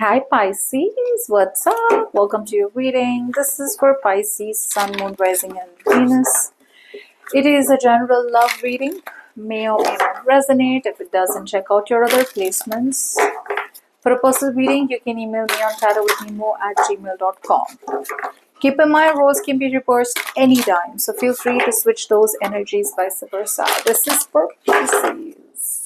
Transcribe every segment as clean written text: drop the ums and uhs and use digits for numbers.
Hi Pisces, what's up? Welcome to your reading. This is for Pisces, Sun, Moon, Rising and Venus. It is a general love reading. May or may not resonate. If it doesn't, check out your other placements. For a personal reading, you can email me on tarotwithnimo@gmail.com. Keep in mind, roles can be reversed anytime, so feel free to switch those energies vice versa. This is for Pisces.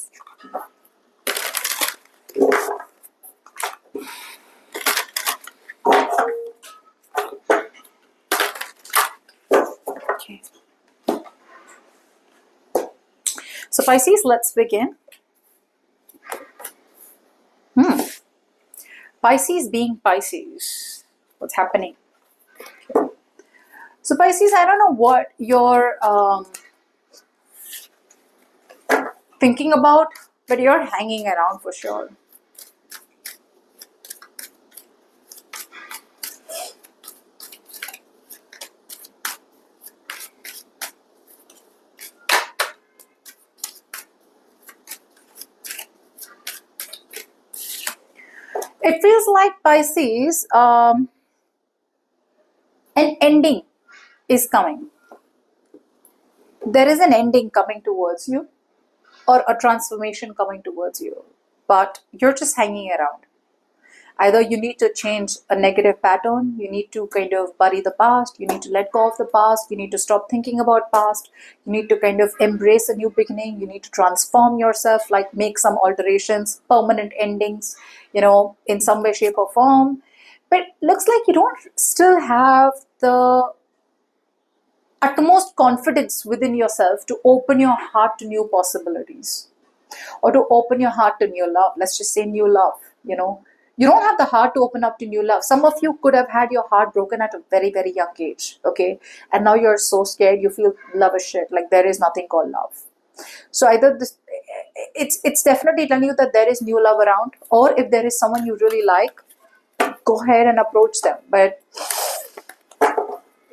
Okay. So Pisces, let's begin. Pisces being Pisces. What's happening? Okay. So Pisces, I don't know what you're thinking about, but you're hanging around for sure. It feels like Pisces, an ending is coming. There is an ending coming towards you or a transformation coming towards you, but you're just hanging around. Either you need to change a negative pattern, you need to kind of bury the past, you need to let go of the past, you need to stop thinking about past, you need to kind of embrace a new beginning, you need to transform yourself, like make some alterations, permanent endings, in some way, shape or form. But looks like you don't still have the utmost confidence within yourself to open your heart to new possibilities or to open your heart to new love. Let's just say new love, You don't have the heart to open up to new love. Some of you could have had your heart broken at a very, very young age, okay? And now you're so scared, you feel love is shit, like there is nothing called love. So either this, it's definitely telling you that there is new love around, or if there is someone you really like, go ahead and approach them. But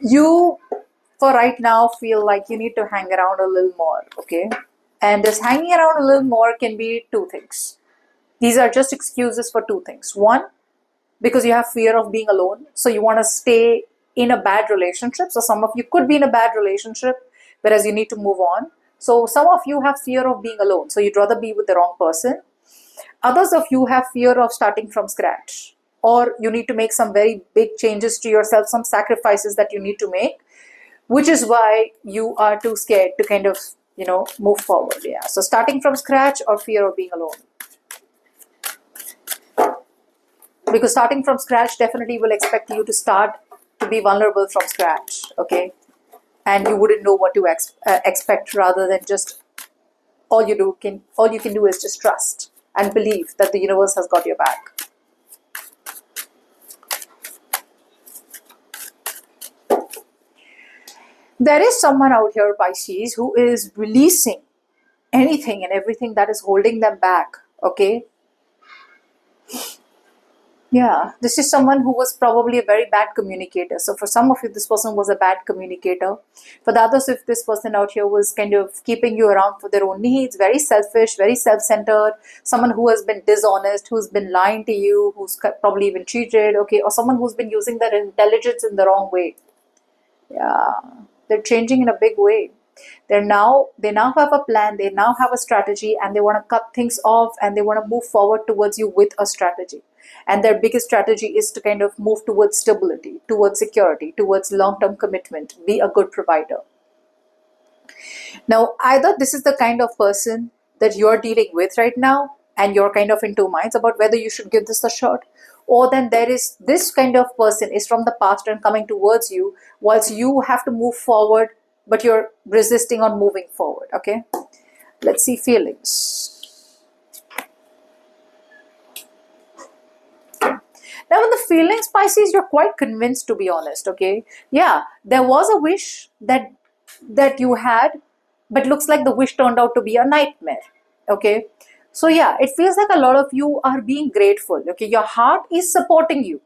you, for right now, feel like you need to hang around a little more, okay? And this hanging around a little more can be two things. These are just excuses for two things. One, because you have fear of being alone, so you want to stay in a bad relationship. So some of you could be in a bad relationship, whereas you need to move on. So some of you have fear of being alone, so you'd rather be with the wrong person. Others of you have fear of starting from scratch, or you need to make some very big changes to yourself, some sacrifices that you need to make, which is why you are too scared to kind of, move forward. Yeah. So starting from scratch or fear of being alone. Because starting from scratch definitely will expect you to start to be vulnerable from scratch, okay? And you wouldn't know what to expect, rather than just all you can do is just trust and believe that the universe has got your back. There is someone out here, Pisces, who is releasing anything and everything that is holding them back, okay? Yeah, this is someone who was probably a very bad communicator. So for some of you, this person was a bad communicator. For the others, if this person out here was kind of keeping you around for their own needs, very selfish, very self-centered, someone who has been dishonest, who's been lying to you, who's probably even cheated, okay, or someone who's been using their intelligence in the wrong way. Yeah, they're changing in a big way. They now have a plan, they now have a strategy, and they want to cut things off and they want to move forward towards you with a strategy. And their biggest strategy is to kind of move towards stability, towards security, towards long-term commitment, be a good provider. Now, either this is the kind of person that you're dealing with right now and you're kind of in two minds about whether you should give this a shot, or then there is this kind of person is from the past and coming towards you whilst you have to move forward, but you're resisting on moving forward, okay? Let's see feelings. Now in the feelings, Pisces, you're quite convinced, to be honest, okay? Yeah, there was a wish that you had, but looks like the wish turned out to be a nightmare, okay? So yeah, it feels like a lot of you are being grateful, okay? Your heart is supporting you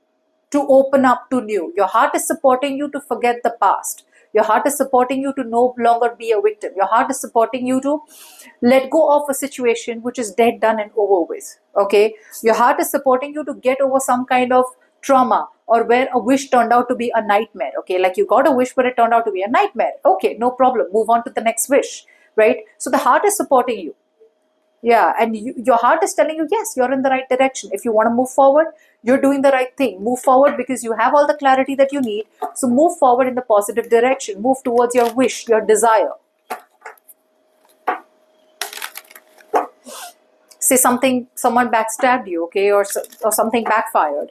to open up to new. Your heart is supporting you to forget the past. Your heart is supporting you to no longer be a victim. Your heart is supporting you to let go of a situation which is dead, done, and over with. Okay, your heart is supporting you to get over some kind of trauma, or where a wish turned out to be a nightmare. Okay, like you got a wish but it turned out to be a nightmare. Okay, no problem, move on to the next wish, right? So the heart is supporting you. Yeah, and your heart is telling you, yes, you're in the right direction. If you want to move forward, you're doing the right thing. Move forward because you have all the clarity that you need. So move forward in the positive direction. Move towards your wish, your desire. Say someone backstabbed you, okay, or something backfired.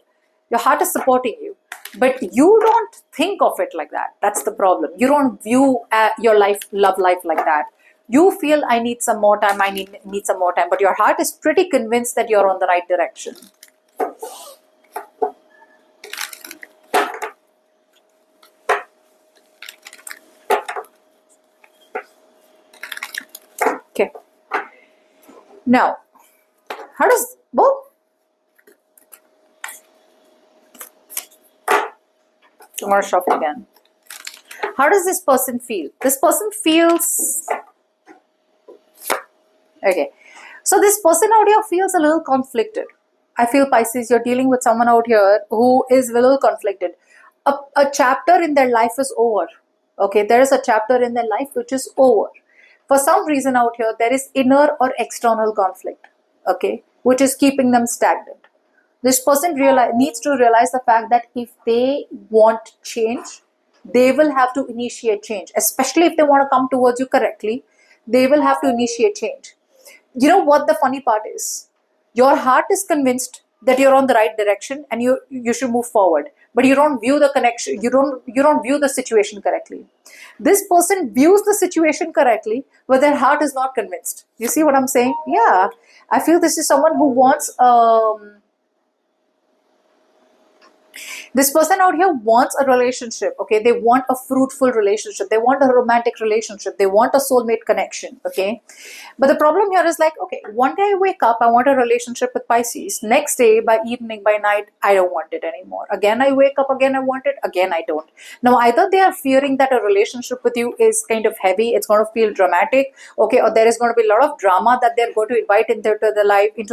Your heart is supporting you, but you don't think of it like that. That's the problem. You don't view your love life like that. You feel, I need some more time, I need some more time, but your heart is pretty convinced that you're on the right direction. Okay. Now, how does, well, I'm going to shuffle again. How does this person feel? This person feels, okay, so this person out here feels a little conflicted. I feel, Pisces, you're dealing with someone out here who is a little conflicted. A chapter in their life is over. Okay, there is a chapter in their life which is over. For some reason out here, there is inner or external conflict, okay, which is keeping them stagnant. This person needs to realize the fact that if they want change, they will have to initiate change, especially if they want to come towards you correctly. They will have to initiate change. You know what the funny part is? Your heart is convinced that you're on the right direction and you should move forward, but you don't view the connection, you don't view the situation correctly. This person views the situation correctly, but their heart is not convinced. You see what I'm saying? Yeah, I feel this is someone who wants this person out here wants a relationship, okay? They want a fruitful relationship. They want a romantic relationship. They want a soulmate connection, okay? But the problem here is like, okay, one day I wake up, I want a relationship with Pisces. Next day, by evening, by night, I don't want it anymore. Again, I wake up, again I want it, again I don't. Now, either they are fearing that a relationship with you is kind of heavy, it's going to feel dramatic, okay? Or there is going to be a lot of drama that they're going to invite into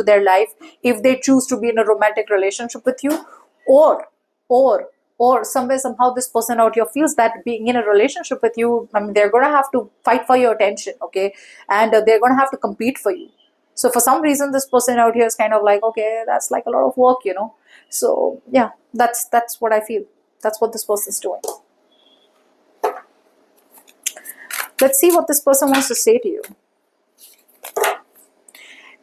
their life if they choose to be in a romantic relationship with you. Or somewhere, somehow this person out here feels that being in a relationship with you, I mean, they're going to have to fight for your attention, okay? And they're going to have to compete for you. So for some reason, this person out here is kind of like, okay, that's like a lot of work, you know? So yeah, that's what I feel. That's what this person is doing. Let's see what this person wants to say to you.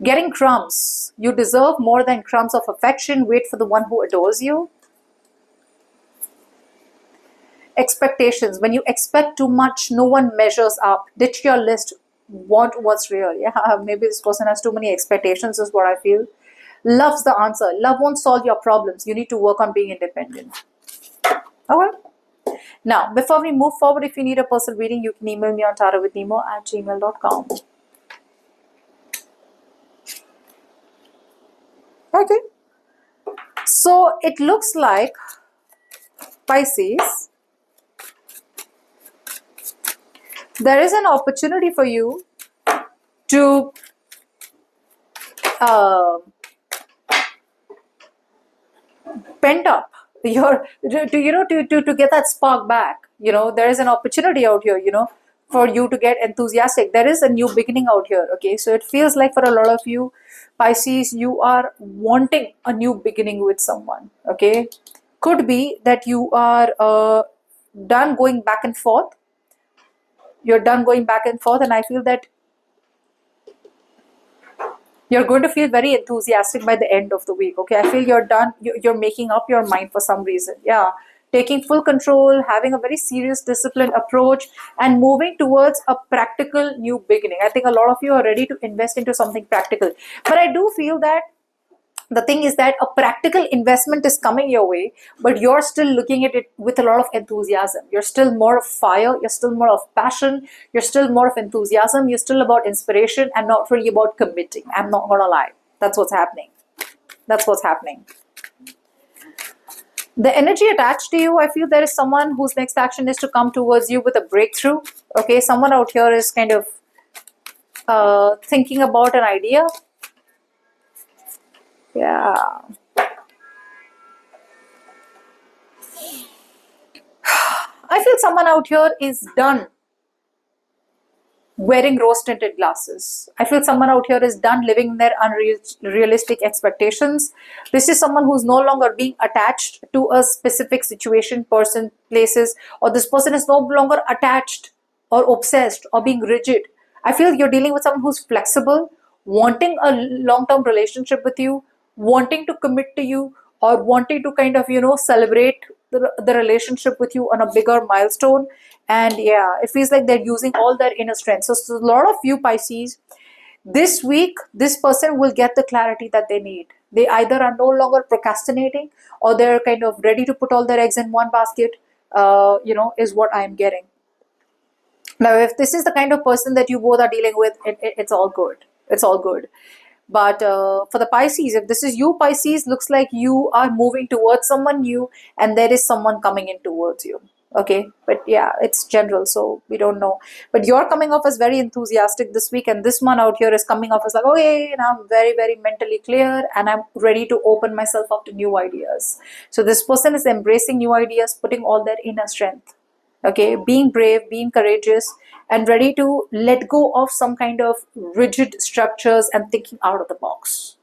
Getting crumbs. You deserve more than crumbs of affection. Wait for the one who adores you. Expectations. When you expect too much, no one measures up. Ditch your list. Want what's real. Yeah, maybe this person has too many expectations is what I feel. Love's the answer. Love won't solve your problems. You need to work on being independent. Okay. Now, before we move forward, if you need a personal reading, you can email me on tarotwithnimo@gmail.com. Okay. So it looks like, Pisces, there is an opportunity for you to pent up your to get that spark back. You know, there is an opportunity out here, you know, for you to get enthusiastic. There is a new beginning out here, okay? So it feels like for a lot of you, Pisces, you are wanting a new beginning with someone, okay? Could be that you are done going back and forth. You're done going back and forth, and I feel that you're going to feel very enthusiastic by the end of the week, okay? I feel you're done, you're making up your mind for some reason. Yeah, taking full control, having a very serious, disciplined approach, and moving towards a practical new beginning. I think a lot of you are ready to invest into something practical. But I do feel that the thing is that a practical investment is coming your way, but you're still looking at it with a lot of enthusiasm. You're still more of fire, you're still more of passion, you're still more of enthusiasm, you're still about inspiration and not really about committing. I'm not gonna lie. That's what's happening. That's what's happening. The energy attached to you, I feel there is someone whose next action is to come towards you with a breakthrough. Okay, someone out here is kind of thinking about an idea. Yeah. I feel someone out here is done wearing rose tinted glasses. I feel someone out here is done living their unrealistic expectations. This is someone who's no longer being attached to a specific situation, person, places, or this person is no longer attached or obsessed or being rigid. I feel you're dealing with someone who's flexible, wanting a long term relationship with you, wanting to commit to you, or wanting to kind of, celebrate the relationship with you on a bigger milestone. And yeah, it feels like they're using all their inner strength. So a lot of you Pisces, this week, this person will get the clarity that they need. They either are no longer procrastinating or they're kind of ready to put all their eggs in one basket, is what I'm getting. Now, if this is the kind of person that you both are dealing with, it's all good. It's all good. But for the Pisces, if this is you, Pisces, looks like you are moving towards someone new and there is someone coming in towards you. Okay, but yeah, it's general, so we don't know. But you're coming off as very enthusiastic this week, and this one out here is coming off as like, okay, I'm very, very mentally clear and I'm ready to open myself up to new ideas. So this person is embracing new ideas, putting all their inner strength. Okay, being brave, being courageous, and ready to let go of some kind of rigid structures and thinking out of the box.